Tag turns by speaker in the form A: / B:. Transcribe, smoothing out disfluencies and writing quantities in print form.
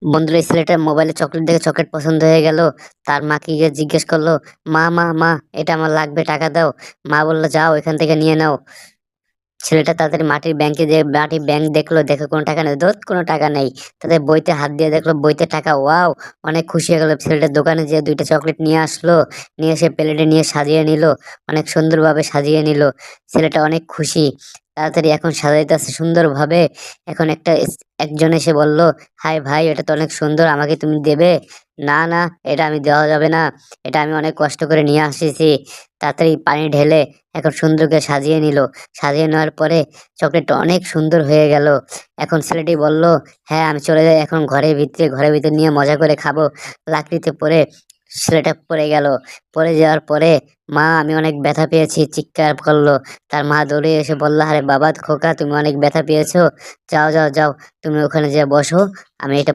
A: বন্ধুরা, এই ছেলেটার মোবাইলে চকলেট দেখে চকলেট পছন্দ হয়ে গেল। তার মাকে গিয়ে জিজ্ঞেস করলো, মা মা মা, এটা আমার লাগবে, টাকা দাও। মা বললো, যাও এখান থেকে নিয়ে নাও। ছেলেটা তাড়াতাড়ি মাটির ব্যাংকে যে মাটির ব্যাংক দেখলো, দেখে কোনো টাকা নেই, ধুৎ কোনো টাকা নেই। তাদের বইতে হাত দিয়ে দেখলো বইতে টাকা, ওয়াও! অনেক খুশি হয়ে গেল। ছেলেটার দোকানে যে দুইটা চকলেট নিয়ে আসলো, নিয়ে এসে প্লেটে নিয়ে সাজিয়ে নিল, অনেক সুন্দরভাবে সাজিয়ে নিল। ছেলেটা অনেক খুশি। তাড়াতাড়ি এখন সাজাইতেছে সুন্দরভাবে। এখন একজন এসে বলল, হাই ভাই, এটা তো অনেক সুন্দর, আমাকে তুমি দেবে? না না, এটা আমি দেওয়া যাবে না, এটা আমি অনেক কষ্ট করে নিয়ে আসিছি। তাড়াতাড়ি পানি ঢেলে এখন সুন্দর করে সাজিয়ে নিল। সাজিয়ে নেওয়ার পরে চকলেটটা অনেক সুন্দর হয়ে গেল। এখন ছেলেটি বলল, হ্যাঁ আমি চলে যাই এখন ঘরের ভিতরে নিয়ে মজা করে খাবো। লাকড়িতে পড়ে ছেলেটা পড়ে গেল। পড়ে যাওয়ার পরে, মা আমি অনেক ব্যথা পেয়েছি, চিৎকার করলো। তার মা দৌড়ে এসে বলল, আরে বাবা খোকা, তুমি অনেক ব্যথা পেয়েছো, যাও যাও যাও, তুমি ওখানে যেয়ে বসো, আমি এটা